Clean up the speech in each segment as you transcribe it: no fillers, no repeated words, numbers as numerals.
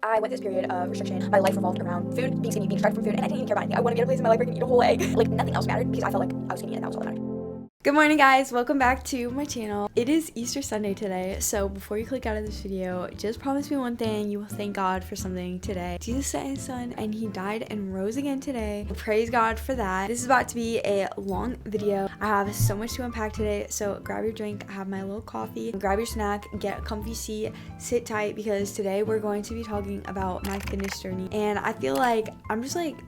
I went this period of restriction. My life revolved around food, being skinny, being distracted from food, and I didn't even care about anything. I wanted to get a place in my life where I can eat a whole egg. Like, nothing else mattered because I felt like I was skinny and that was all that mattered. Good morning, guys. Welcome back to my channel. It is Easter Sunday today, so before you click out of this video, just promise me one thing: you will thank God for something today. Jesus sent his son and he died and rose again today. Praise God for that. This is about to be a long video. I have so much to unpack today, so grab your drink. I have my little coffee, grab your snack, get a comfy seat, sit tight, because today we're going to be talking about my fitness journey. And I feel like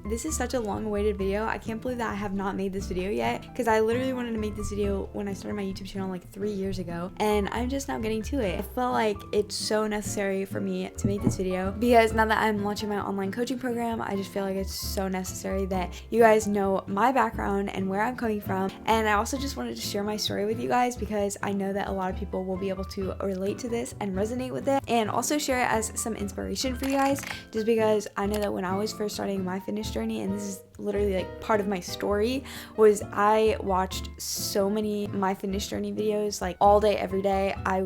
this is such a long-awaited video. I can't believe that I have not made this video yet, because I literally wanted to make this video when I started my YouTube channel like 3 years ago, and I'm just now getting to it. I feel like it's so necessary for me to make this video because now that I'm launching my online coaching program, I just feel like it's so necessary that you guys know my background and where I'm coming from. And I also just wanted to share my story with you guys because I know that a lot of people will be able to relate to this and resonate with it, and also share it as some inspiration for you guys, just because I know that when I was first starting my fitness journey, and this is literally like part of my story, was I watched so many my fitness journey videos like all day every day. I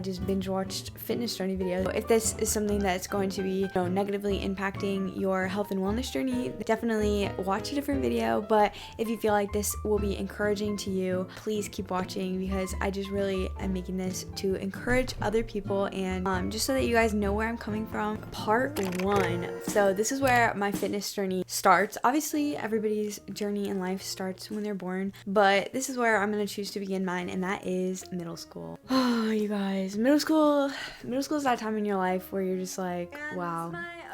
just binge watched fitness journey videos. If this is something that's going to be, negatively impacting your health and wellness journey, definitely watch a different video. But if you feel like this will be encouraging to you, please keep watching, because I just really am making this to encourage other people, and just so that you guys know where I'm coming from. Part 1. So this is where my fitness journey starts. Obviously everybody's journey in life starts when they're born, but this is where I'm going to choose to begin mine, and that is middle school. Oh, you guys, middle school is that time in your life where you're just like, wow,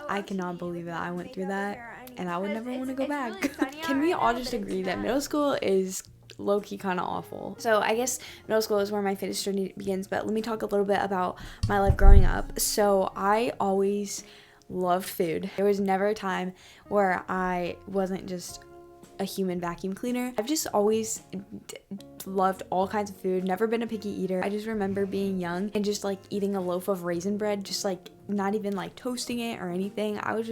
I cannot believe that I went through that, and I would never want to go back. Can we all just agree that middle school is low-key kind of awful? So I guess middle school is where my fitness journey begins, but let me talk a little bit about my life growing up. So I always loved food. There was never a time where I wasn't just a human vacuum cleaner. I've just always loved all kinds of food, never been a picky eater. I just remember being young and just like eating a loaf of raisin bread, just like not even like toasting it or anything. I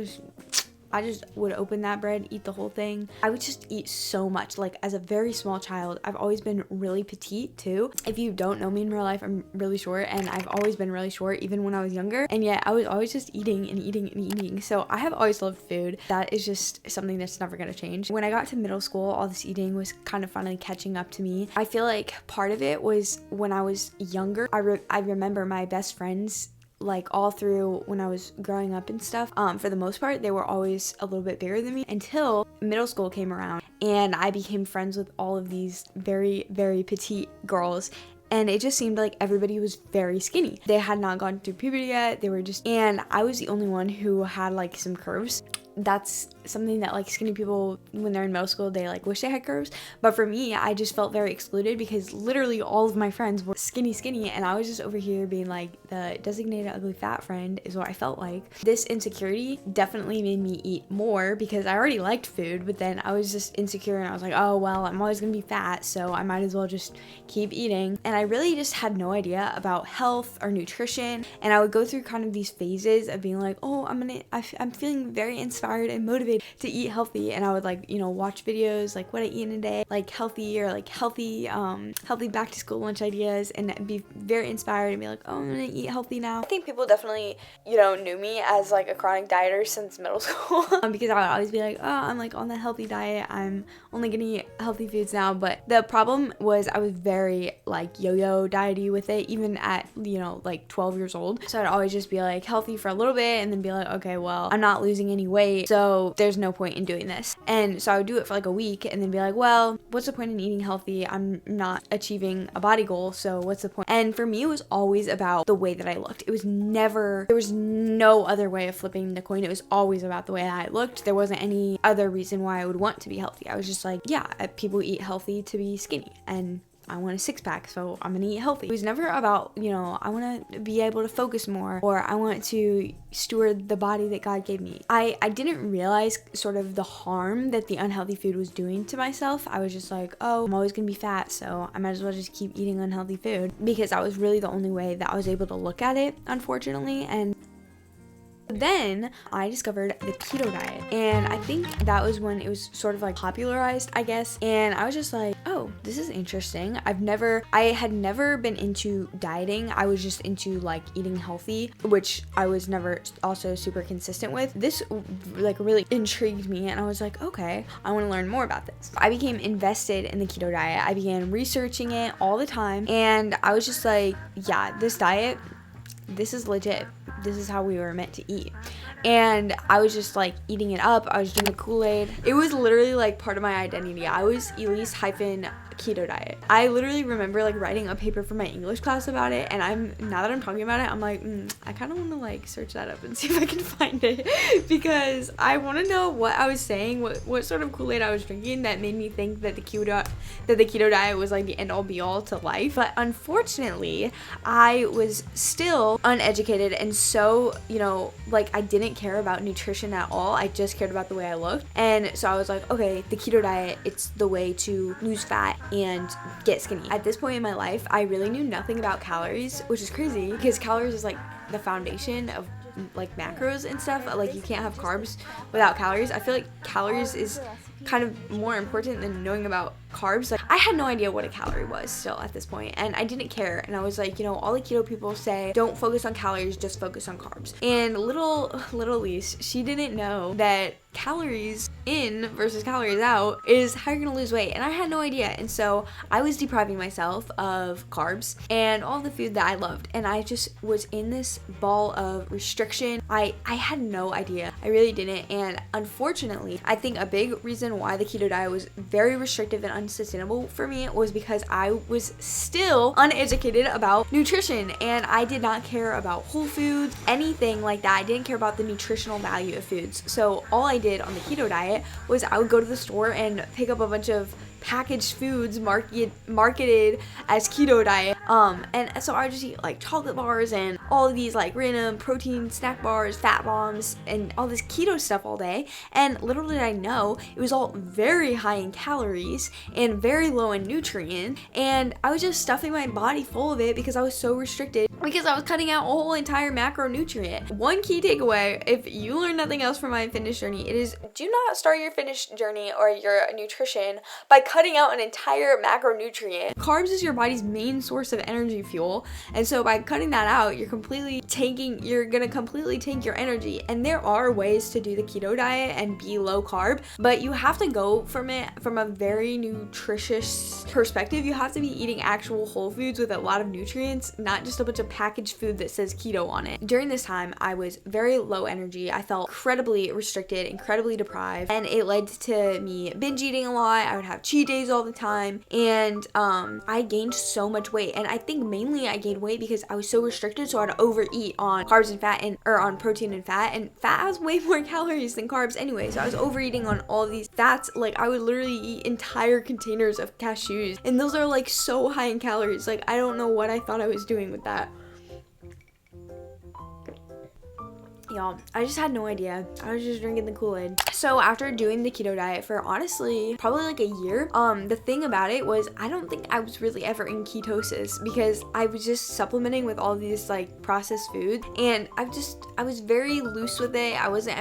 just would open that bread, eat the whole thing. I would just eat so much. Like, as a very small child, I've always been really petite too. If you don't know me in real life, I'm really short, and I've always been really short even when I was younger, and yet I was always just eating and eating and eating. So I have always loved food. That is just something that's never gonna change. When I got to middle school, all this eating was kind of finally catching up to me. I feel like part of it was when I was younger. I remember my best friends, like all through when I was growing up and stuff, for the most part, they were always a little bit bigger than me until middle school came around, and I became friends with all of these very, very petite girls. And it just seemed like everybody was very skinny. They had not gone through puberty yet. And I was the only one who had like some curves. That's something that like skinny people, when they're in middle school, they like wish they had curves. But for me, I just felt very excluded because literally all of my friends were skinny, and I was just over here being like the designated ugly fat friend is what I felt like. This insecurity definitely made me eat more because I already liked food, but then I was just insecure, and I was like, oh well, I'm always gonna be fat, so I might as well just keep eating. And I really just had no idea about health or nutrition, and I would go through kind of these phases of being like, oh, I'm feeling very inspired and motivated to eat healthy, and I would like watch videos like what I eat in a day, like healthy or like healthy back to school lunch ideas, and be very inspired and be like, oh, I'm gonna eat healthy now. I think people definitely knew me as like a chronic dieter since middle school because I would always be like, oh, I'm like on the healthy diet, I'm only gonna eat healthy foods now. But the problem was I was very like yo-yo diety with it, even at like 12 years old. So I'd always just be like healthy for a little bit and then be like, okay, well, I'm not losing any weight, so there's no point in doing this. And so I would do it for like a week and then be like, well, what's the point in eating healthy? I'm not achieving a body goal, so what's the point? And for me, it was always about the way that I looked. There was no other way of flipping the coin. It was always about the way I looked. There wasn't any other reason why I would want to be healthy. I was just like, yeah, people eat healthy to be skinny, and I want a six-pack, so I'm gonna eat healthy. It was never about, I want to be able to focus more, or I want to steward the body that God gave me. I didn't realize sort of the harm that the unhealthy food was doing to myself. I was just like, oh, I'm always gonna be fat, so I might as well just keep eating unhealthy food, because that was really the only way that I was able to look at it, unfortunately. And then I discovered the keto diet, and I think that was when it was sort of like popularized, I guess, and I was just like, oh, this is interesting. I had never been into dieting. I was just into like eating healthy, which I was never also super consistent with. This like really intrigued me, and I was like, okay, I want to learn more about this. I became invested in the keto diet. I began researching it all the time, and I was just like, yeah, this diet, this is legit. This is how we were meant to eat. And I was just like eating it up. I was drinking Kool-Aid. It was literally like part of my identity. I was Elise keto diet. I literally remember like writing a paper for my English class about it, and now that I'm talking about it, I'm like, I kind of want to like search that up and see if I can find it because I want to know what I was saying, what sort of Kool-Aid I was drinking that made me think that the keto diet was like the end all be all to life. But unfortunately, I was still uneducated, and so, you know, like I didn't care about nutrition at all. I just cared about the way I looked. And so I was like, okay, the keto diet, it's the way to lose fat and get skinny. At this point in my life, I really knew nothing about calories, which is crazy because calories is like the foundation of like macros and stuff. Like you can't have carbs without calories. I feel like calories is kind of more important than knowing about carbs. Like I had no idea what a calorie was still at this point, and I didn't care. And I was like, you know, all the keto people say don't focus on calories, just focus on carbs. And little Elise, she didn't know that calories in versus calories out is how you're gonna lose weight, and I had no idea. And so I was depriving myself of carbs and all the food that I loved, and I just was in this ball of restriction. I had no idea. I really didn't. And unfortunately, I think a big reason why the keto diet was very restrictive and unsustainable for me was because I was still uneducated about nutrition, and I did not care about whole foods, anything like that. I didn't care about the nutritional value of foods. So all I did on the keto diet was I would go to the store and pick up a bunch of packaged foods marketed as keto diet, and so I would just eat like chocolate bars and all of these like random protein snack bars, fat bombs, and all this keto stuff all day. And little did I know, it was all very high in calories and very low in nutrient, and I was just stuffing my body full of it because I was so restricted, because I was cutting out a whole entire macronutrient. One key takeaway, if you learn nothing else from my fitness journey, it is do not start your fitness journey or your nutrition by cutting out an entire macronutrient. Carbs is your body's main source of energy fuel, and so by cutting that out, you're gonna completely tank your energy. And there are ways to do the keto diet and be low carb, but you have to go from it from a very nutritious perspective. You have to be eating actual whole foods with a lot of nutrients, not just a bunch of packaged food that says keto on it. During this time, I was very low energy. I felt incredibly restricted, incredibly deprived, and it led to me binge eating a lot. I would have cheat days all the time, and I gained so much weight. And I think mainly I gained weight because I was so restricted, so I'd overeat on carbs and fat, or on protein and fat has way more calories than carbs anyway, so I was overeating on all of these fats. Like I would literally eat entire containers of cashews, and those are like so high in calories. Like I don't know what I thought I was doing with that. Y'all, I just had no idea. I was just drinking the Kool-Aid. So after doing the keto diet for honestly probably like a year, the thing about it was I don't think I was really ever in ketosis because I was just supplementing with all these like processed foods, and I was very loose with it. I wasn't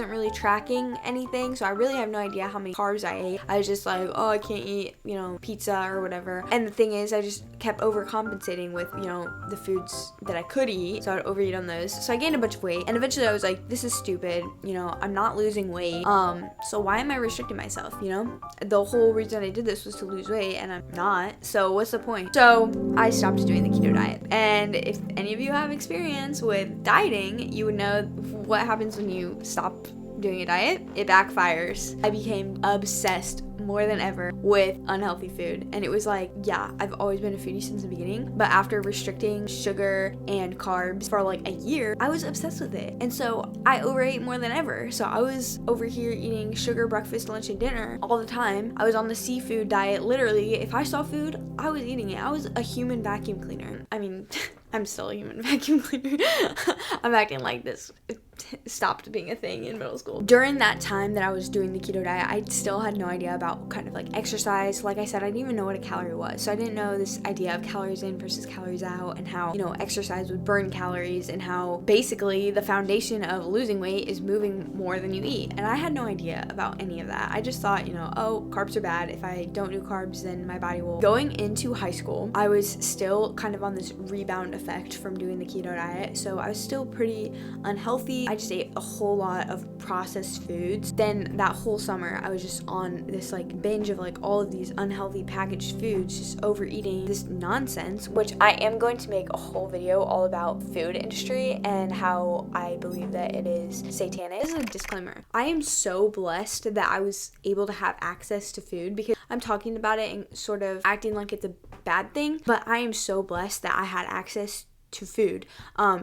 really tracking anything, so I really have no idea how many carbs I ate. I was just like, oh, I can't eat, you know, pizza or whatever. And the thing is, I just kept overcompensating with, you know, the foods that I could eat, so I'd overeat on those. So I gained a bunch of weight. And eventually I was like, this is stupid, you know, I'm not losing weight, so why am I restricting myself, you know? The whole reason I did this was to lose weight, and I'm not, so what's the point? So I stopped doing the keto diet. And if any of you have experience with dieting, you would know what happens when you stop doing a diet. It backfires. I became obsessed more than ever with unhealthy food, and it was like, yeah, I've always been a foodie since the beginning, but after restricting sugar and carbs for like a year, I was obsessed with it, and so I overate more than ever. So I was over here eating sugar breakfast, lunch, and dinner all the time. I was on the seafood diet. Literally, if I saw food, I was eating it. I was a human vacuum cleaner. I mean I'm still a human vacuum cleaner. I'm acting like this stopped being a thing in middle school. During that time that I was doing the keto diet, I still had no idea about kind of like exercise. Like I said, I didn't even know what a calorie was. So I didn't know this idea of calories in versus calories out, and how, you know, exercise would burn calories, and how basically the foundation of losing weight is moving more than you eat. And I had no idea about any of that. I just thought, you know, oh, carbs are bad. If I don't do carbs, then my body will. Going into high school, I was still kind of on this rebound effect from doing the keto diet. So I was still pretty unhealthy. I just ate a whole lot of processed foods. Then that whole summer, I was just on this like binge of like all of these unhealthy packaged foods, just overeating this nonsense, which I am going to make a whole video all about food industry and how I believe that it is satanic. This is a disclaimer. I am so blessed that I was able to have access to food, because I'm talking about it and sort of acting like it's a bad thing, but I am so blessed that I had access to food,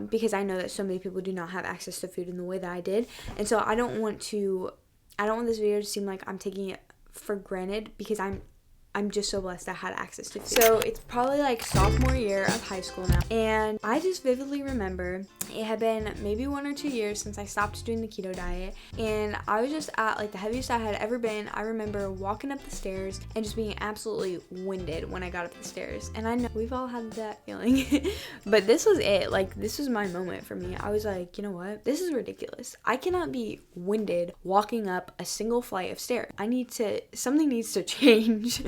because I know that so many people do not have access to food in the way that I did. And so I don't want this video to seem like I'm taking it for granted, because I'm just so blessed I had access to food. So it's probably like sophomore year of high school now, and I just vividly remember it had been maybe 1 or 2 years since I stopped doing the keto diet, and I was just at like the heaviest I had ever been. I remember walking up the stairs and just being absolutely winded when I got up the stairs, and I know we've all had that feeling, but this was it. Like, this was my moment for me. I was like, you know what? This is ridiculous. I cannot be winded walking up a single flight of stairs. Something needs to change.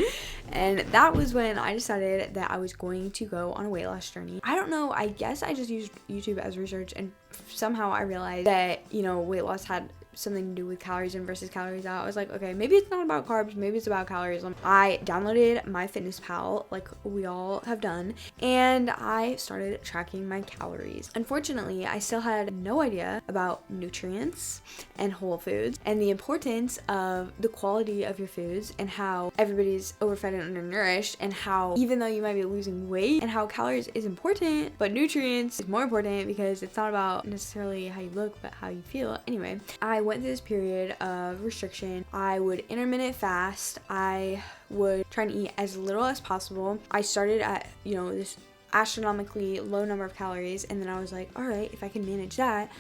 And that was when I decided that I was going to go on a weight loss journey. I don't know, I guess I just used YouTube as research, and somehow I realized that, you know, weight loss had something to do with calories in versus calories out. I was like, okay, maybe it's not about carbs, maybe it's about calories. I downloaded MyFitnessPal, like we all have done, and I started tracking my calories. Unfortunately, I still had no idea about nutrients and whole foods and the importance of the quality of your foods, and how everybody's overfed and undernourished, and how even though you might be losing weight, and how calories is important, but nutrients is more important, because it's not about necessarily how you look, but how you feel. Anyway, I went through this period of restriction. I would intermittent fast. I would try and eat as little as possible. I started at, you know, this astronomically low number of calories, and then I was like, all right, if I can manage that,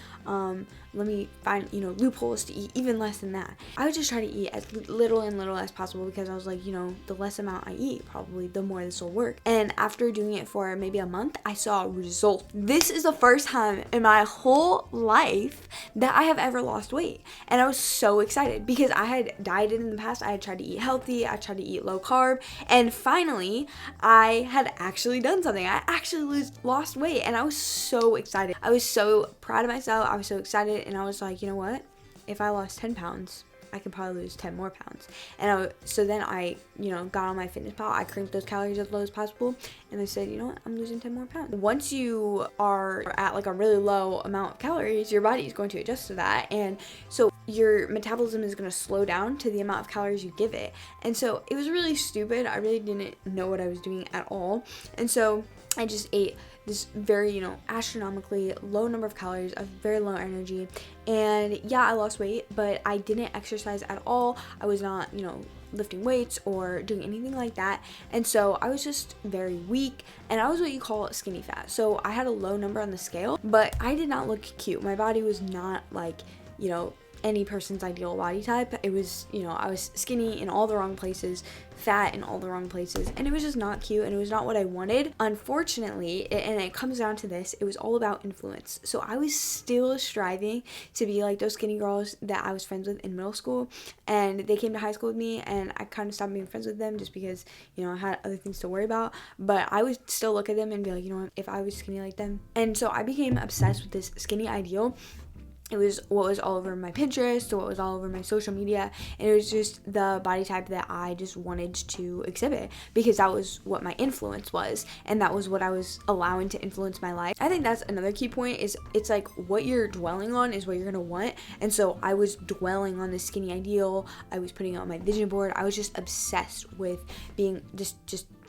let me find, you know, loopholes to eat even less than that. I would just try to eat as little as possible, because I was like, you know, the less amount I eat, probably the more this will work. And after doing it for maybe a month, I saw results. This is the first time in my whole life that I have ever lost weight, and I was so excited, because I had dieted in the past. I had tried to eat healthy, I tried to eat low carb, and finally I had actually done something. I actually lost weight, and I was so excited. I was so proud of myself. I was so excited, and I was like, you know what? If I lost 10 pounds, I could probably lose 10 more pounds. And so then I, you know, got on MyFitnessPal. I crimped those calories as low as possible, and I said, you know what? I'm losing 10 more pounds. Once you are at like a really low amount of calories, your body is going to adjust to that, and so your metabolism is going to slow down to the amount of calories you give it. And so it was really stupid. I really didn't know what I was doing at all, and so I just ate this very, you know, astronomically low number of calories, of very low energy. And yeah, I lost weight, but I didn't exercise at all. I was not, you know, lifting weights or doing anything like that. And so I was just very weak, and I was what you call skinny fat. So I had a low number on the scale, but I did not look cute. My body was not like, you know, any person's ideal body type. It was, you know, I was skinny in all the wrong places, fat in all the wrong places, and it was just not cute, and it was not what I wanted. Unfortunately, and it comes down to this, it was all about influence. So I was still striving to be like those skinny girls that I was friends with in middle school, and they came to high school with me, and I kind of stopped being friends with them just because, you know, I had other things to worry about. But I would still look at them and be like, you know what, if I was skinny like them. And so I became obsessed with this skinny ideal. It was what was all over my Pinterest, what was all over my social media, and it was just the body type that I just wanted to exhibit, because that was what my influence was, and that was what I was allowing to influence my life. I think that's another key point, is it's like what you're dwelling on is what you're gonna want. And so I was dwelling on this skinny ideal. I was putting it on my vision board. I was just obsessed with being just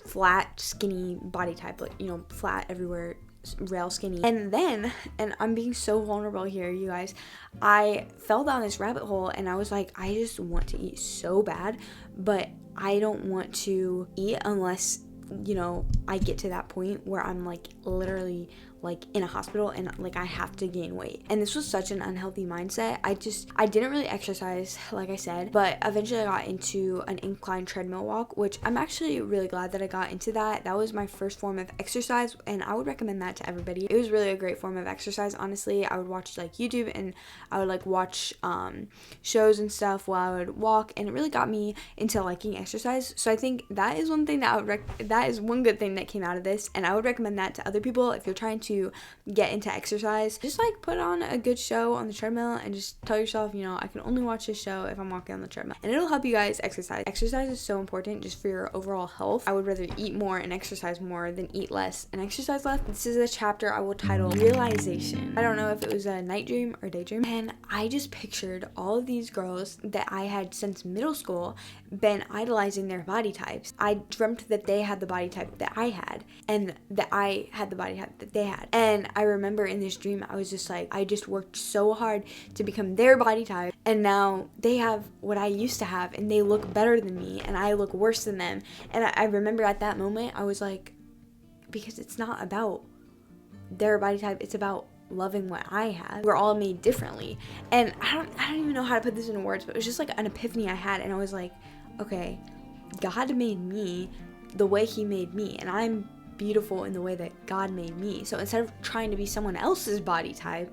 flat, skinny body type, like, you know, flat everywhere, rail skinny. And then, and I'm being so vulnerable here, you guys, I fell down this rabbit hole, and I was like, I just want to eat so bad, but I don't want to eat unless, you know, I get to that point where I'm like literally like in a hospital and like I have to gain weight. And this was such an unhealthy mindset. I didn't really exercise, like I said, but eventually I got into an incline treadmill walk, which I'm actually really glad that I got into that. That was my first form of exercise, and I would recommend that to everybody. It was really a great form of exercise, honestly. I would watch like YouTube, and I would like watch shows and stuff while I would walk, and it really got me into liking exercise. So I think that is one thing that that is one good thing that came out of this, and I would recommend that to other people. If you're trying to get into exercise, just like put on a good show on the treadmill and just tell yourself, you know, I can only watch this show if I'm walking on the treadmill, and it'll help you guys exercise. Exercise is so important just for your overall health. I would rather eat more and exercise more than eat less and exercise less. This is a chapter I will title Realization. I don't know if it was a night dream or daydream, and I just pictured all of these girls that I had since middle school been idolizing their body types. I dreamt that they had the body type that I had, and that I had the body type that they had. And I remember in this dream, I was just like, I just worked so hard to become their body type, and now they have what I used to have, and they look better than me, and I look worse than them. And I remember at that moment, I was like, because it's not about their body type, it's about loving what I have. We're all made differently. And I don't even know how to put this into words, but it was just like an epiphany I had, and I was like, okay, God made me the way he made me, and I'm beautiful in the way that God made me. So instead of trying to be someone else's body type,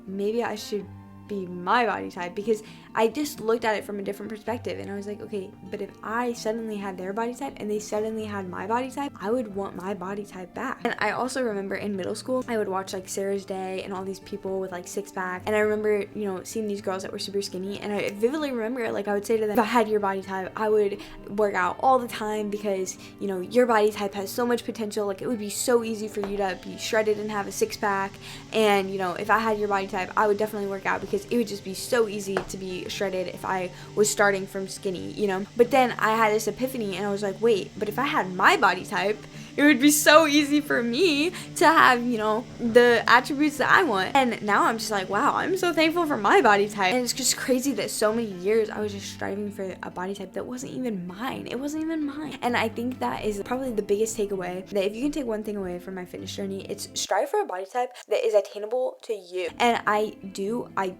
maybe I should be my body type, because I just looked at it from a different perspective, and I was like, okay, but if I suddenly had their body type and they suddenly had my body type, I would want my body type back. And I also remember in middle school, I would watch like Sarah's Day and all these people with like six pack, and I remember, you know, seeing these girls that were super skinny, and I vividly remember, like, I would say to them, if I had your body type, I would work out all the time, because, you know, your body type has so much potential. Like, it would be so easy for you to be shredded and have a six pack, and, you know, if I had your body type, I would definitely work out, because it would just be so easy to be shredded if I was starting from skinny, you know. But then I had this epiphany, and I was like, wait, but if I had my body type, it would be so easy for me to have, you know, the attributes that I want. And now I'm just like, wow, I'm so thankful for my body type. And it's just crazy that so many years I was just striving for a body type that wasn't even mine. It wasn't even mine. And I think that is probably the biggest takeaway, that if you can take one thing away from my fitness journey, it's strive for a body type that is attainable to you. And I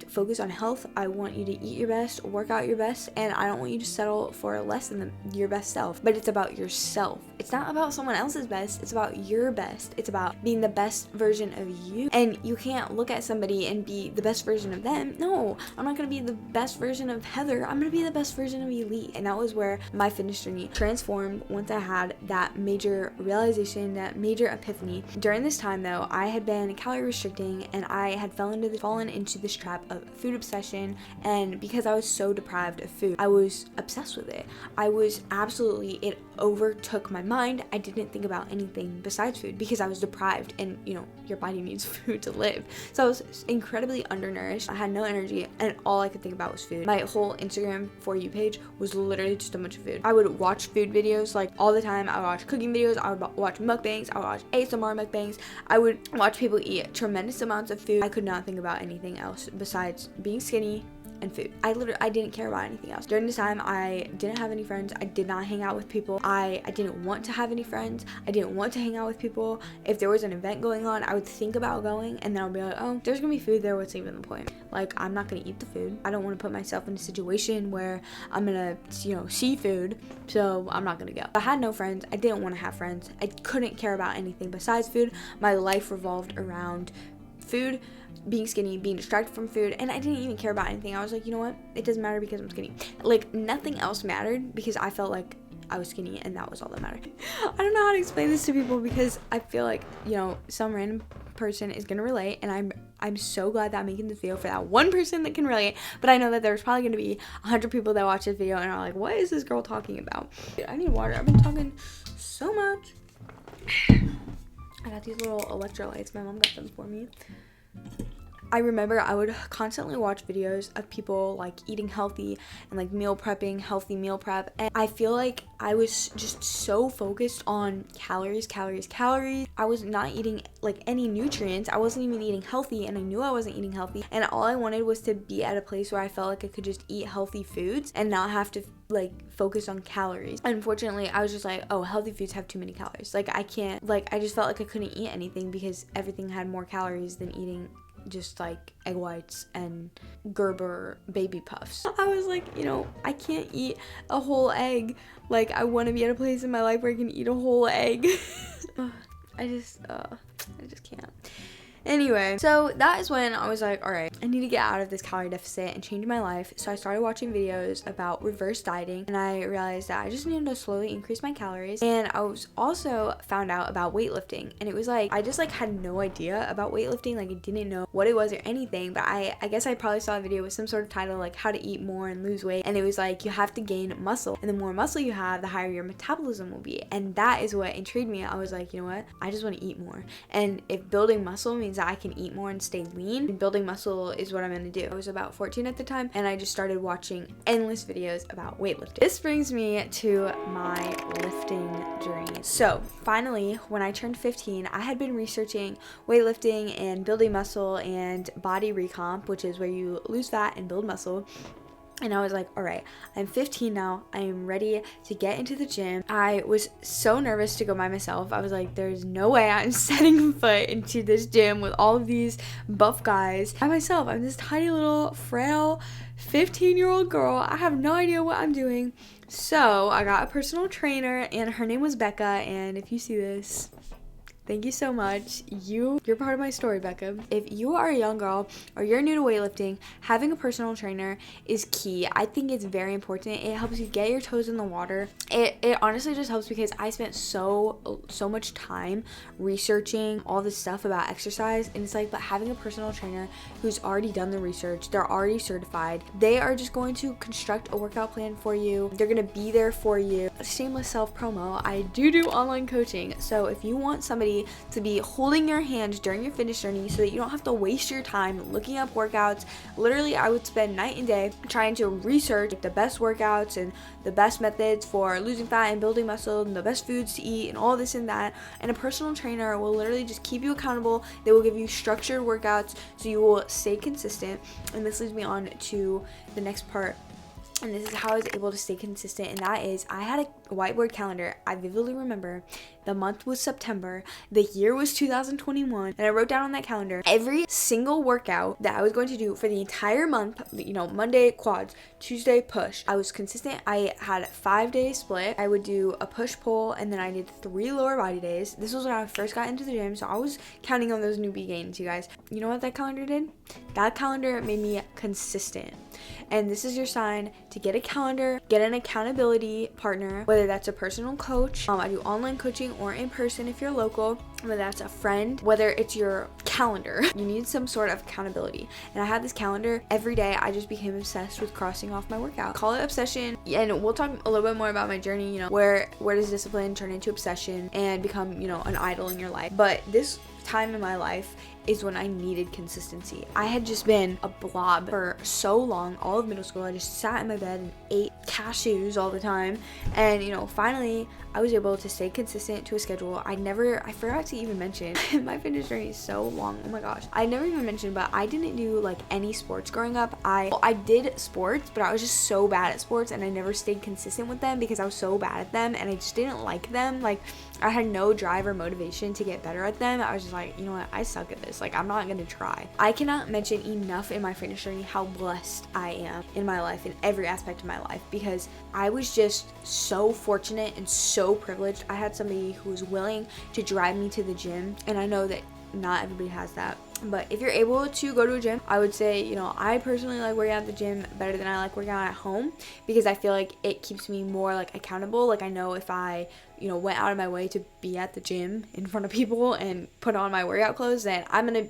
focus on health. I want you to eat your best, work out your best, and I don't want you to settle for less than your best self. But it's about yourself. It's not about someone else's best, it's about your best. It's about being the best version of you. And you can't look at somebody and be the best version of them. No, I'm not gonna be the best version of Heather. I'm gonna be the best version of Elise. And that was where my fitness journey transformed once I had that major realization, that major epiphany. During this time though, I had been calorie restricting, and I had fallen into this trap of food obsession. And because I was so deprived of food, I was obsessed with it. It overtook my mind. I didn't think about anything besides food, because I was deprived, and, you know, your body needs food to live. So I was incredibly undernourished. I had no energy, and all I could think about was food. My whole Instagram For You page was literally just a bunch of food. I would watch food videos like all the time. I would watch cooking videos. I would watch mukbangs. I would watch ASMR mukbangs. I would watch people eat tremendous amounts of food. I could not think about anything else besides being skinny and food. I didn't care about anything else. During this time, I didn't have any friends. I did not hang out with people. I didn't want to have any friends. I didn't want to hang out with people. If there was an event going on, I would think about going, and then I'll be like, oh, there's gonna be food there, what's even the point? Like, I'm not gonna eat the food. I don't want to put myself in a situation where I'm gonna, you know, see food, so I'm not gonna go. I had no friends. I didn't want to have friends. I couldn't care about anything besides food. My life revolved around food, being skinny, being distracted from food, and I didn't even care about anything. I was like, you know what? It doesn't matter because I'm skinny. Like, nothing else mattered because I felt like I was skinny, and that was all that mattered. I don't know how to explain this to people, because I feel like, you know, some random person is gonna relate, and I'm so glad that I'm making this video for that one person that can relate. But I know that there's probably gonna be 100 people that watch this video and are like, what is this girl talking about? Dude, I need water. I've been talking so much. I got these little electrolytes. My mom got them for me. I remember I would constantly watch videos of people like eating healthy and like meal prepping, healthy meal prep, and I feel like I was just so focused on calories. I was not eating like any nutrients. I wasn't even eating healthy, and I knew I wasn't eating healthy, and all I wanted was to be at a place where I felt like I could just eat healthy foods and not have to like focus on calories. Unfortunately, I was just like, oh, healthy foods have too many calories. Like I can't, like I just felt like I couldn't eat anything because everything had more calories than eating just like egg whites and Gerber baby puffs. I was like, I can't eat a whole egg. Like I want to be at a place in my life where I can eat a whole egg. I just can't. Anyway, so that is when I was like, all right, I need to get out of this calorie deficit and change my life. So I started watching videos about reverse dieting, and I realized that I just needed to slowly increase my calories. And I was also found out about weightlifting, and it was like, I just like had no idea about weightlifting. Like I didn't know what it was or anything, but I guess I probably saw a video with some sort of title like how to eat more and lose weight. And it was like, you have to gain muscle, and the more muscle you have, the higher your metabolism will be. And that is what intrigued me. I was like, you know what? I just want to eat more. And if building muscle means that I can eat more and stay lean, and building muscle is what I'm gonna do. I was about 14 at the time, and I just started watching endless videos about weightlifting. This brings me to my lifting journey. So finally, when I turned 15, I had been researching weightlifting and building muscle and body recomp, which is where you lose fat and build muscle. And I was like, all right, I'm 15 now. I am ready to get into the gym. I was so nervous to go by myself. I was like, there's no way I'm setting foot into this gym with all of these buff guys by myself. I'm this tiny little frail 15-year-old girl. I have no idea what I'm doing. So I got a personal trainer, and her name was Becca. And if you see this, thank you so much. You're part of my story, Becca. If you are a young girl or you're new to weightlifting, having a personal trainer is key. I think it's very important. It helps you get your toes in the water. It honestly just helps because I spent so much time researching all this stuff about exercise, and it's like, but having a personal trainer who's already done the research, they're already certified, they are just going to construct a workout plan for you. They're gonna be there for you. Shameless self promo, I do online coaching. So if you want somebody to be holding your hand during your fitness journey so that you don't have to waste your time looking up workouts, literally I would spend night and day trying to research the best workouts and the best methods for losing fat and building muscle and the best foods to eat and all this and that. And a personal trainer will literally just keep you accountable. They will give you structured workouts so you will stay consistent. And this leads me on to the next part. And this is how I was able to stay consistent, and that is I had a whiteboard calendar. I vividly remember the month was September, the year was 2021, and I wrote down on that calendar every single workout that I was going to do for the entire month. Monday quads, Tuesday push. I was consistent. I had a 5-day split. I would do a push pull, and then I did 3 lower body days. This was when I first got into the gym, so I was counting on those newbie gains, you guys. You know what that calendar did? That calendar made me consistent. And this is your sign to get a calendar, get an accountability partner, whether that's a personal coach. I do online coaching or in person if you're local, whether that's a friend, whether it's your calendar. You need some sort of accountability. And I had this calendar every day. I just became obsessed with crossing off my workout. Call it obsession. And we'll talk a little bit more about my journey, where does discipline turn into obsession and become, an idol in your life. But this time in my life is when I needed consistency. I had just been a blob for so long, all of middle school. I just sat in my bed and ate cashews all the time. And, finally I was able to stay consistent to a schedule. I forgot to even mention, my fitness journey is so long. Oh my gosh. I never even mentioned, but I didn't do like any sports growing up. I did sports, but I was just so bad at sports, and I never stayed consistent with them because I was so bad at them and I just didn't like them. Like I had no drive or motivation to get better at them. I was just like, you know what? I suck at this. Like I'm not gonna try. I cannot mention enough in my fitness journey how blessed I am in my life, in every aspect of my life, because I was just so fortunate and so privileged. I had somebody who was willing to drive me to the gym, and I know that not everybody has that. But if you're able to go to a gym, I would say, I personally like working out at the gym better than I like working out at home, because I feel like it keeps me more like accountable. Like I know if I, went out of my way to be at the gym in front of people and put on my workout clothes, then I'm gonna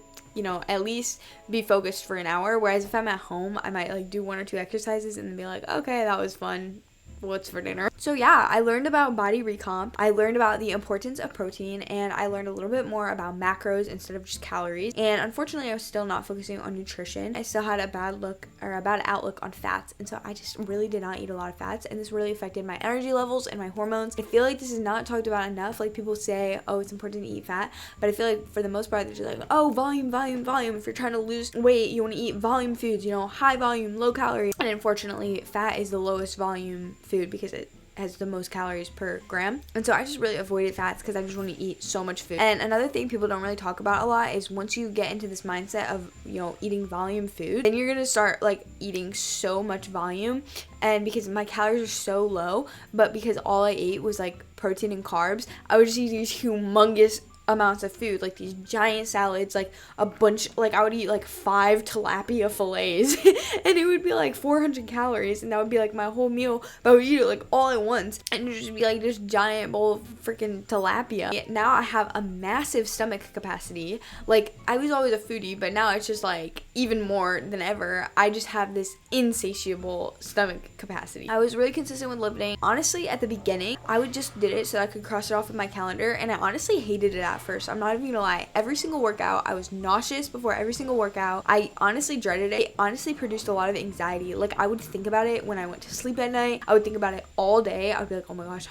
at least be focused for an hour. Whereas if I'm at home, I might like do 1 or 2 exercises and then be like, okay, that was fun. what's for dinner. So yeah, I learned about body recomp. I learned about the importance of protein, and I learned a little bit more about macros instead of just calories. And unfortunately, I was still not focusing on nutrition. I still had a bad outlook on fats, and so I just really did not eat a lot of fats, and this really affected my energy levels and my hormones. I feel like this is not talked about enough. Like, people say, oh, it's important to eat fat, but I feel like for the most part, they're just like, oh, volume. If you're trying to lose weight, you want to eat volume foods, high volume, low calorie. And unfortunately, fat is the lowest volume food because it has the most calories per gram. And so I just really avoided fats because I just want to eat so much food. And another thing people don't really talk about a lot is once you get into this mindset of, eating volume food, then you're going to start like eating so much volume. And because my calories are so low, but because all I ate was like protein and carbs, I would just eat these humongous amounts of food, like these giant salads, like a bunch, like I would eat like 5 tilapia fillets and it would be like 400 calories, and that would be like my whole meal, but I would eat it like all at once, and it would just be like this giant bowl of freaking tilapia. Now I have a massive stomach capacity. Like, I was always a foodie, but now it's just like even more than ever. I just have this insatiable stomach capacity. I was really consistent with lifting. Honestly, at the beginning, I would just did it so I could cross it off of my calendar, and I honestly hated it at first. I'm not even gonna lie. Every single workout, I was nauseous before every single workout. I honestly dreaded it. It honestly produced a lot of anxiety. Like, I would think about it when I went to sleep at night. I would think about it all day. I would be like, oh my gosh,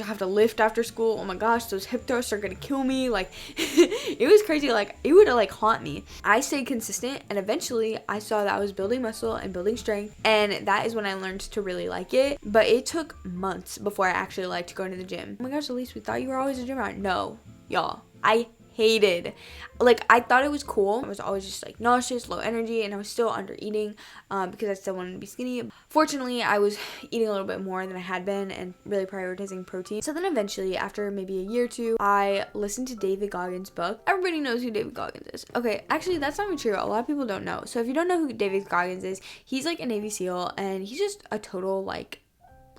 I have to lift after school. Oh my gosh, those hip thrusts are gonna kill me. Like, it was crazy. Like, it would like haunt me. I stayed consistent, and eventually I saw that I was building muscle and building strength, and that is when I learned to really like it. But it took months before I actually liked going to the gym. Oh my gosh, Elise, we thought you were always a gym rat. No, y'all, I hated, like, I thought it was cool. I was always just like nauseous, low energy, and I was still under eating because I still wanted to be skinny. Fortunately, I was eating a little bit more than I had been and really prioritizing protein. So then eventually, after maybe a year or two, I listened to David Goggins' book. Everybody knows who David Goggins is. Okay, actually, that's not even true. A lot of people don't know. So if you don't know who David Goggins is, he's like a Navy SEAL, and he's just a total like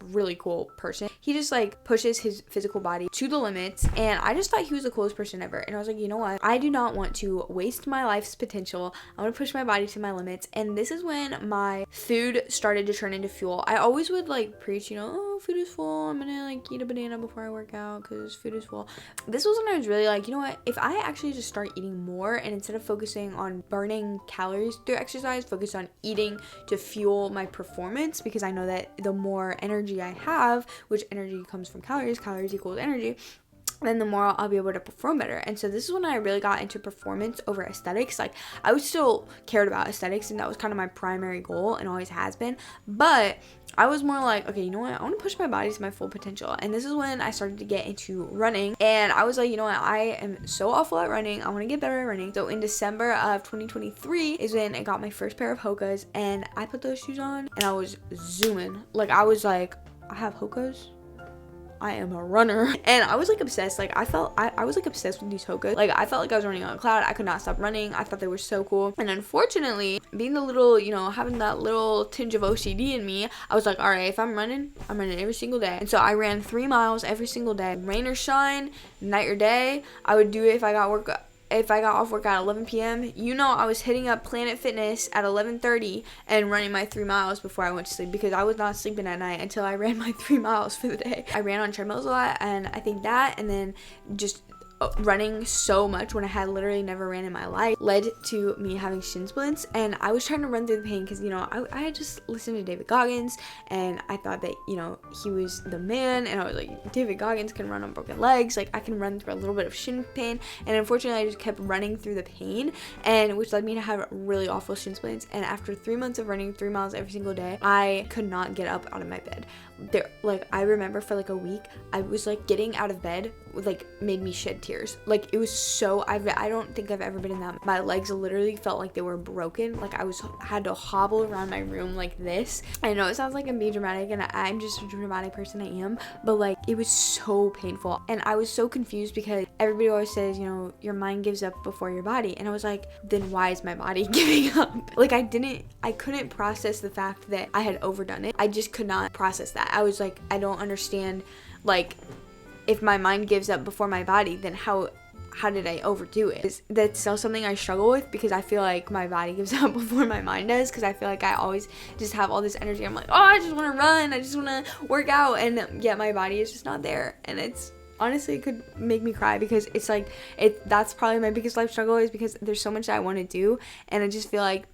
really cool person. He just like pushes his physical body to the limits, and I just thought he was the coolest person ever. And I was like, you know what, I do not want to waste my life's potential. I want to push my body to my limits. And this is when my food started to turn into fuel. I always would like preach, oh, food is full, I'm gonna like eat a banana before I work out because food is full. This was when I was really like, you know what, if I actually just start eating more, and instead of focusing on burning calories through exercise, focus on eating to fuel my performance, because I know that the more energy I have, which energy comes from calories equals energy, then the more I'll be able to perform better. And so this is when I really got into performance over aesthetics. Like, I was still cared about aesthetics, and that was kind of my primary goal and always has been, but I was more like, okay, you know what, I want to push my body to my full potential. And this is when I started to get into running, and I was like, you know what, I am so awful at running, I want to get better at running. So in December of 2023 is when I got my first pair of Hokas, and I put those shoes on and I was zooming. Like, I was like, I have Hokas, I am a runner. And I was like obsessed. Like, I was like obsessed with these Hokas. Like, I felt like I was running on a cloud. I could not stop running. I thought they were so cool. And unfortunately, being the little, having that little tinge of OCD in me, I was like, all right, if I'm running every single day. And so I ran 3 miles every single day. Rain or shine, night or day. I would do it if I got off work at 11 p.m., I was hitting up Planet Fitness at 11:30 and running my 3 miles before I went to sleep, because I was not sleeping at night until I ran my 3 miles for the day. I ran on treadmills a lot, and I think that, and then just running so much when I had literally never ran in my life, led to me having shin splints. And I was trying to run through the pain because I had just listened to David Goggins, and I thought that he was the man, and I was like, David Goggins can run on broken legs, like I can run through a little bit of shin pain. And unfortunately, I just kept running through the pain, and which led me to have really awful shin splints. And after 3 months of running 3 miles every single day, I could not get up out of my bed. I remember for like a week, I was like getting out of bed like made me shed tears. Like, it was so, I don't think I've ever been in that. My legs literally felt like they were broken. Like, had to hobble around my room like this. I know it sounds like I'm being dramatic, and I'm just a dramatic person, I am, but like, it was so painful. And I was so confused because everybody always says, your mind gives up before your body. And I was like, then why is my body giving up? Like, I couldn't process the fact that I had overdone it. I just could not process that. I was like, I don't understand, like, if my mind gives up before my body, then how how did I overdo it? That's still something I struggle with because I feel like my body gives up before my mind does, because I feel like I always just have all this energy. I'm like, oh, I just want to run, I just want to work out, and yet my body is just not there. And it's honestly, it could make me cry because it's like, that's probably my biggest life struggle, is because there's so much that I want to do, and I just feel like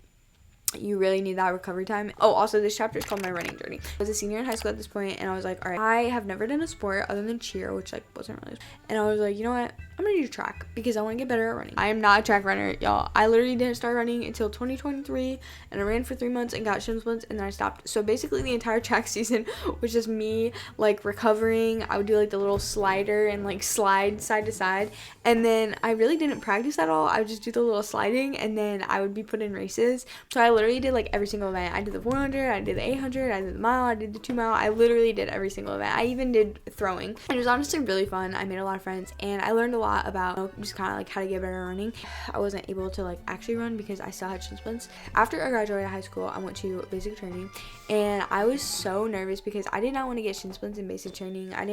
you really need that recovery time. Oh, also, this chapter is called My Running Journey. I was a senior in high school at this point, and I was like, all right, I have never done a sport other than cheer, which like wasn't really, and I was like, you know what, I'm gonna do track because I want to get better at running. I am not a track runner, y'all. I literally didn't start running until 2023, and I ran for 3 months and got shin splints, and then I stopped. So basically the entire track season was just me like recovering. I would do like the little slider and like slide side to side, and then I really didn't practice at all. I would just do the little sliding, and then I would be put in races. So I literally did like every single event. I did the 400, I did the 800, I did the mile, I did the 2 mile. I literally did every single event. I even did throwing. It was honestly really fun. I made a lot of friends, and I learned a lot about just kind of like how to get better at running. I wasn't able to like actually run because I still had shin splints. After I graduated high school, I went to basic training, and I was so nervous because I did not want to get shin splints in basic training. I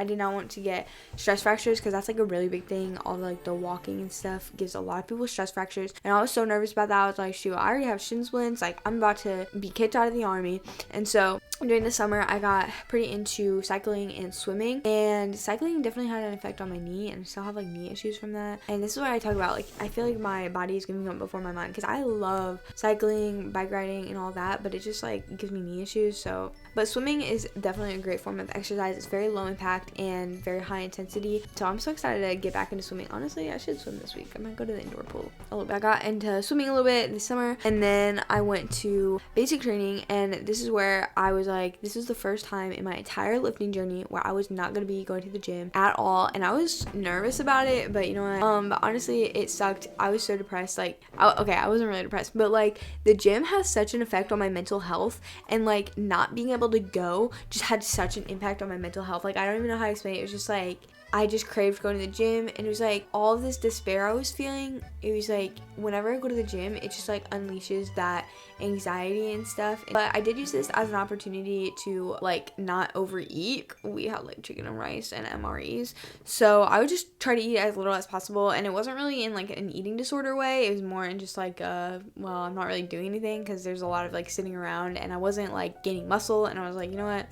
did not want to get stress fractures, because that's like a really big thing. All the walking and stuff gives a lot of people stress fractures, and I was so nervous about that. I was like, shoot, I already have shin splints, like I'm about to be kicked out of the army. And so during the summer, I got pretty into cycling and swimming, and cycling definitely had an effect on my knee, and I still have like knee issues from that. And this is what I talk about, like I feel like my body is giving up before my mind, because I love cycling, bike riding, and all that, but it just like gives me knee issues. So but swimming is definitely a great form of exercise. It's very low impact and very high intensity, so I'm so excited to get back into swimming. Honestly, I should swim this week. I might go to the indoor pool a little bit. I got into swimming a little bit this summer, and then I went to basic training, and this is where I was like, this is the first time in my entire lifting journey where I was not going to be going to the gym at all, and I was nervous about it, but you know what, but honestly it sucked. I was so depressed. Like I wasn't really depressed, but like the gym has such an effect on my mental health, and like not being able to go just had such an impact on my mental health. Like I don't even know how to explain it. It was just like I just craved going to the gym, and it was like all of this despair I was feeling. It was like whenever I go to the gym, it just like unleashes that anxiety and stuff. But I did use this as an opportunity to like not overeat. We had like chicken and rice and MREs, so I would just try to eat as little as possible. And it wasn't really in like an eating disorder way. It was more in just like well, I'm not really doing anything, because there's a lot of like sitting around, and I wasn't like gaining muscle. And I was like, you know what,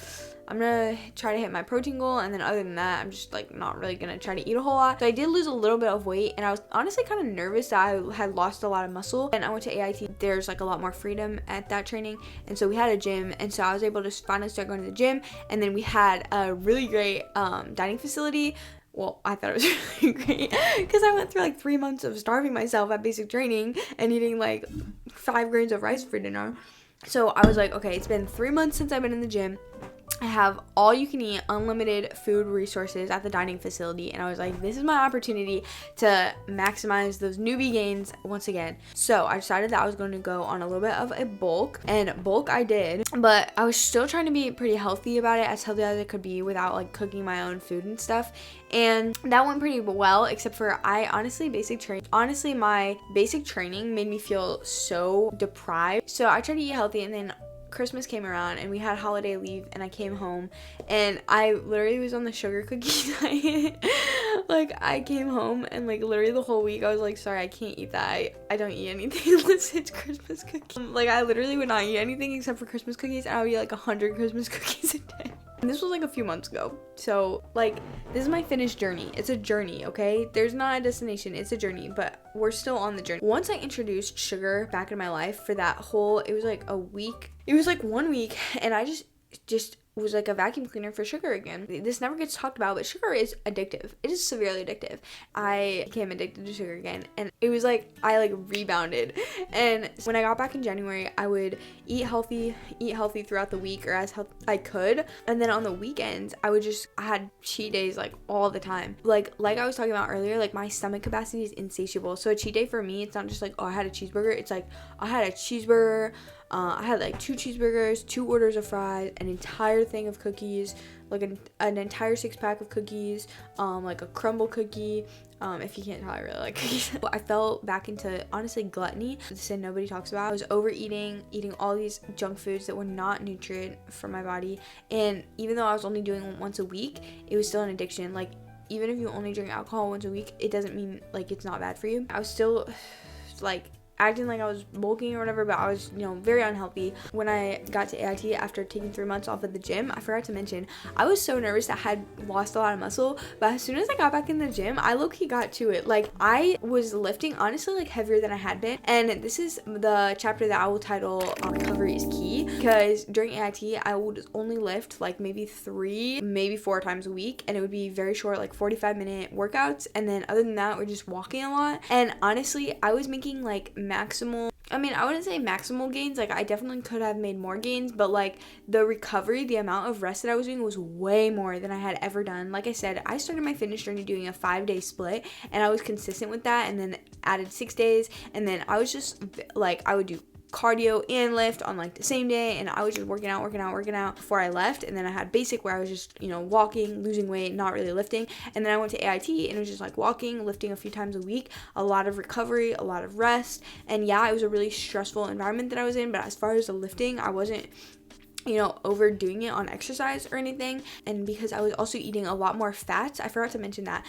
I'm gonna try to hit my protein goal, and then other than that, I'm just like not really gonna try to eat a whole lot. So I did lose a little bit of weight, and I was honestly kind of nervous that I had lost a lot of muscle. And I went to AIT. There's like a lot more freedom at that training, and so we had a gym, and so I was able to finally start going to the gym. And then we had a really great dining facility. Well, I thought it was really great, because I went through like 3 months of starving myself at basic training and eating like 5 grains of rice for dinner. So I was like, okay, it's been 3 months since I've been in the gym. I have all you can eat, unlimited food resources at the dining facility, and I was like, this is my opportunity to maximize those newbie gains once again. So I decided that I was going to go on a little bit of a bulk, and bulk I did, but I was still trying to be pretty healthy about it, as healthy as it could be without like cooking my own food and stuff. And that went pretty well, except for my basic training made me feel so deprived. So I tried to eat healthy, and then Christmas came around and we had holiday leave, and I came home and I literally was on the sugar cookie diet. Like I came home and like literally the whole week I was like, sorry, I can't eat that. I don't eat anything unless it's Christmas cookies. Like I literally would not eat anything except for Christmas cookies, and I would eat like 100 Christmas cookies a day. And this was like a few months ago. So like this is my finished journey. It's a journey, okay? There's not a destination, it's a journey, but we're still on the journey. Once I introduced sugar back in my life for that whole, it was like a week. It was like 1 week, and I just was like a vacuum cleaner for sugar again. This never gets talked about, but sugar is addictive. It is severely addictive. I became addicted to sugar again, and it was like I like rebounded. And when I got back in January, I would eat healthy throughout the week, or as healthy I could, and then on the weekends I had cheat days like all the time. Like I was talking about earlier, like my stomach capacity is insatiable. So a cheat day for me, it's not just like, oh, I had a cheeseburger. It's like I had a cheeseburger. I had like 2 cheeseburgers, 2 orders of fries, an entire thing of cookies, like an entire 6-pack of cookies, like a crumble cookie. If you can't tell, I really like cookies. I fell back into, honestly, gluttony. This thing nobody talks about. I was overeating, eating all these junk foods that were not nutrient for my body. And even though I was only doing it once a week, it was still an addiction. Like even if you only drink alcohol once a week, it doesn't mean like it's not bad for you. I was still like acting like I was bulking or whatever, but I was, very unhealthy. When I got to AIT after taking 3 months off of the gym, I forgot to mention, I was so nervous that I had lost a lot of muscle, but as soon as I got back in the gym, I low-key got to it. Like, I was lifting, honestly, like, heavier than I had been, and this is the chapter that I will title Recovery is Key, because during AIT, I would only lift, like, maybe 3, maybe 4 times a week, and it would be very short, like, 45-minute workouts, and then other than that, we're just walking a lot, and honestly, I was making, like, I wouldn't say maximal gains, like I definitely could have made more gains, but like the recovery, the amount of rest that I was doing was way more than I had ever done. Like I said, I started my fitness journey doing a 5-day split, and I was consistent with that, and then added 6 days, and then I was just like, I would do cardio and lift on like the same day, and I was just working out before I left. And then I had basic where I was just walking, losing weight, not really lifting, and then I went to AIT and it was just like walking, lifting a few times a week, a lot of recovery, a lot of rest. And yeah, it was a really stressful environment that I was in, but as far as the lifting, I wasn't overdoing it on exercise or anything. And because I was also eating a lot more fats, I forgot to mention that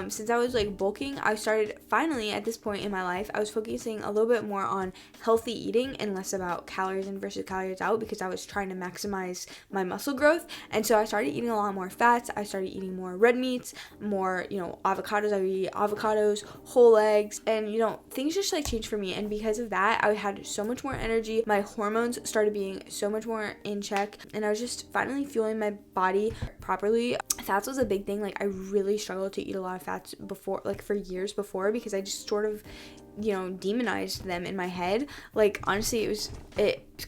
since I was like bulking, I started finally at this point in my life, I was focusing a little bit more on healthy eating and less about calories in versus calories out, because I was trying to maximize my muscle growth. And so I started eating a lot more fats. I started eating more red meats, more avocados. I would eat avocados, whole eggs, and things just like changed for me. And because of that, I had so much more energy. My hormones started being so much more in check, and I was just finally fueling my body properly. Fats was a big thing. Like I really struggled to eat a lot of fats before, like for years before, because I just sort of demonized them in my head. Like honestly, it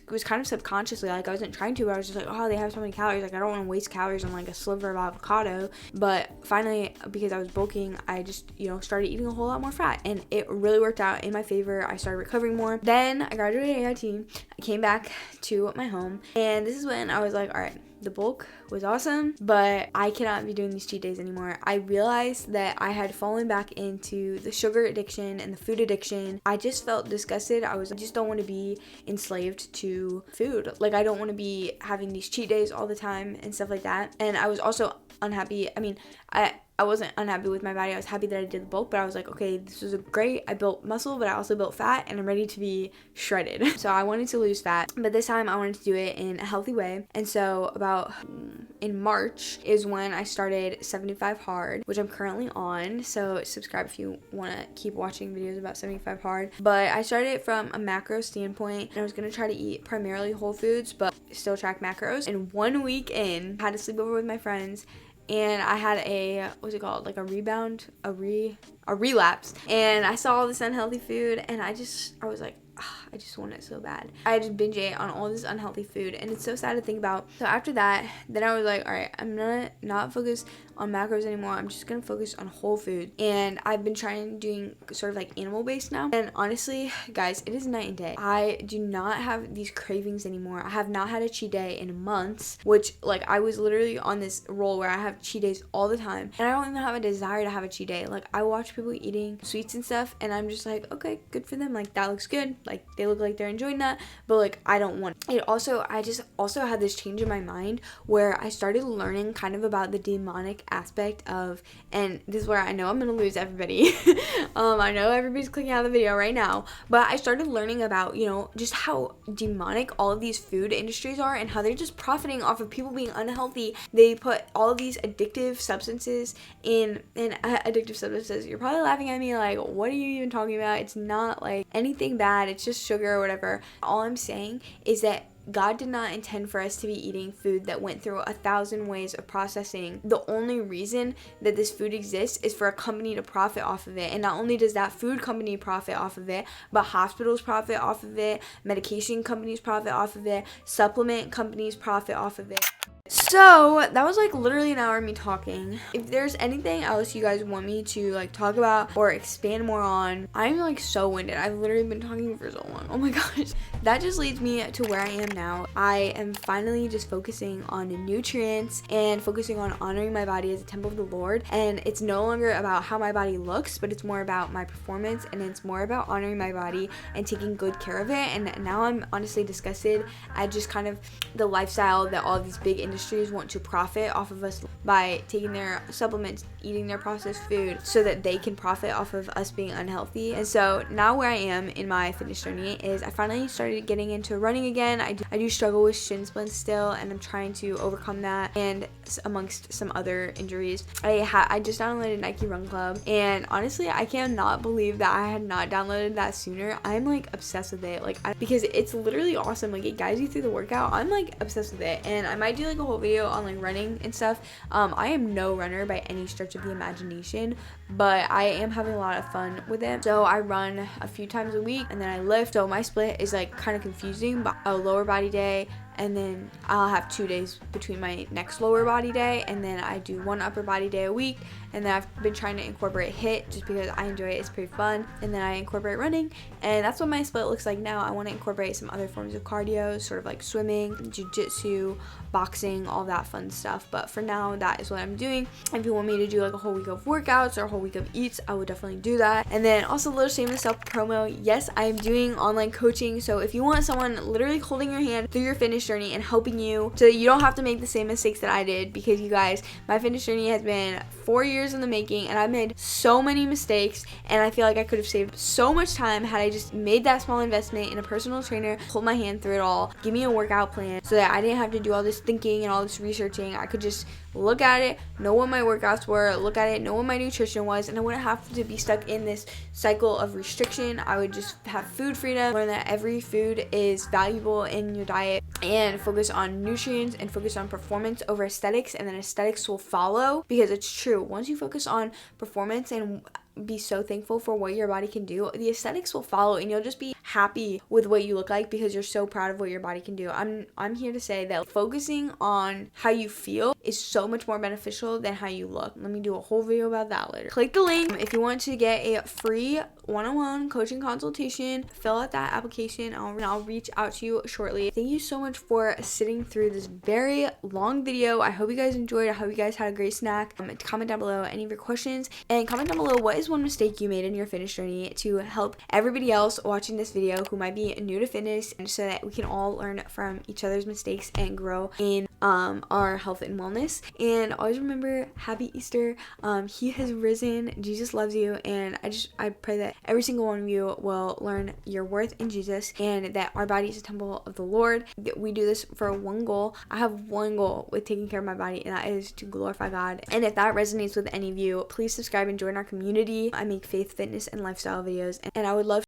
was kind of subconsciously, like I wasn't trying to, but I was just like, oh, they have so many calories, like I don't want to waste calories on like a sliver of avocado. But finally, because I was bulking, I just started eating a whole lot more fat, and it really worked out in my favor. I started recovering more. Then I graduated AIT, I came back to my home, and this is when I was like, all right, the bulk was awesome, but I cannot be doing these cheat days anymore. I realized that I had fallen back into the sugar addiction and the food addiction. I just felt disgusted. I just don't want to be enslaved to food. Like I don't want to be having these cheat days all the time and stuff like that. And I was also unhappy. I wasn't unhappy with my body. I was happy that I did the bulk, but I was like, okay, this was great. I built muscle, but I also built fat, and I'm ready to be shredded. So I wanted to lose fat, but this time I wanted to do it in a healthy way. And so about in March is when I started 75 Hard, which I'm currently on. So subscribe if you want to keep watching videos about 75 Hard. But I started it from a macro standpoint, and I was going to try to eat primarily whole foods, but still track macros. And 1 week in, I had a sleepover with my friends, and I had a relapse, and I saw all this unhealthy food, and I was like, I just want it so bad. I just binge ate on all this unhealthy food, and it's so sad to think about. So after that, then I was like, all right, I'm gonna not focus on macros anymore. I'm just gonna focus on whole food. And I've been doing sort of like animal based now, and honestly guys, it is night and day. I do not have these cravings anymore. I have not had a cheat day in months, which like I was literally on this roll where I have cheat days all the time, and I don't even have a desire to have a cheat day. Like I watch people eating sweets and stuff, and I'm just like, okay, good for them, like that looks good, like they look like they're enjoying that, but like I don't want it. I just also had this change in my mind where I started learning kind of about the demonic aspect of, and this is where I know I'm gonna lose everybody. I know everybody's clicking out of the video right now, but I started learning about just how demonic all of these food industries are, and how they're just profiting off of people being unhealthy. They put all of these addictive substances in, addictive substances. You're probably laughing at me like, what are you even talking about? It's not like anything bad, it's just sugar or whatever. All I'm saying is that God did not intend for us to be eating food that went through 1,000 ways of processing. The only reason that this food exists is for a company to profit off of it. And not only does that food company profit off of it, but hospitals profit off of it, medication companies profit off of it, supplement companies profit off of it. So that was like literally an hour of me talking. If there's anything else you guys want me to like talk about or expand more on, I'm like so winded. I've literally been talking for so long. Oh my gosh. That just leads me to where I am now. I am finally just focusing on nutrients and focusing on honoring my body as a temple of the Lord. And it's no longer about how my body looks, but it's more about my performance, and it's more about honoring my body and taking good care of it. And now I'm honestly disgusted at just kind of the lifestyle that all of these big industries industries want to profit off of us by taking their supplements, eating their processed food, so that they can profit off of us being unhealthy. And so now where I am in my fitness journey is I finally started getting into running again. I do struggle with shin splints still, and I'm trying to overcome that, and amongst some other injuries. I just downloaded Nike Run Club, and honestly I cannot believe that I had not downloaded that sooner. I'm like obsessed with it, like because it's literally awesome. Like it guides you through the workout. I'm like obsessed with it, and I might do like a whole video on like running and stuff. I am no runner by any stretch of the imagination, but I am having a lot of fun with it. So I run a few times a week, and then I lift. So my split is like kind of confusing, but a lower body day, and then I'll have 2 days between my next lower body day, and then I do one upper body day a week. And then I've been trying to incorporate HIIT just because I enjoy it. It's pretty fun. And then I incorporate running, and that's what my split looks like now. I want to incorporate some other forms of cardio, sort of like swimming, jiu-jitsu, boxing, all that fun stuff. But for now, that is what I'm doing. If you want me to do like a whole week of workouts or a whole week of eats, I would definitely do that. And then also a little shameless self promo. Yes, I am doing online coaching. So if you want someone literally holding your hand through your fitness journey and helping you so that you don't have to make the same mistakes that I did, because you guys, my fitness journey has been 4 years in the making, and I've made so many mistakes, and I feel like I could have saved so much time had I just made that small investment in a personal trainer, hold my hand through it all, give me a workout plan so that I didn't have to do all this thinking and all this researching. I could just look at it, know what my workouts were, look at it, know what my nutrition was, and I wouldn't have to be stuck in this cycle of restriction. I would just have food freedom, learn that every food is valuable in your diet, and focus on nutrients and focus on performance over aesthetics, and then aesthetics will follow, because it's true. Once you focus on performance and be so thankful for what your body can do, the aesthetics will follow, and you'll just be happy with what you look like because you're so proud of what your body can do. I'm here to say that focusing on how you feel is so much more beneficial than how you look. Let me do a whole video about that later. Click the link if you want to get a free one-on-one coaching consultation. Fill out that application. I'll reach out to you shortly. Thank you so much for sitting through this very long video. I hope you guys enjoyed. I hope you guys had a great snack. Comment down below any of your questions, and comment down below what is one mistake you made in your fitness journey to help everybody else watching this video who might be new to fitness, and so that we can all learn from each other's mistakes and grow in our health and wellness. And always remember, happy Easter. He has risen. Jesus loves you, and I pray that every single one of you will learn your worth in Jesus, and that our body is a temple of the Lord. We do this for one goal. I have one goal with taking care of my body, and that is to glorify God. And if that resonates with any of you, please subscribe and join our community. I make faith, fitness, and lifestyle videos, and I would love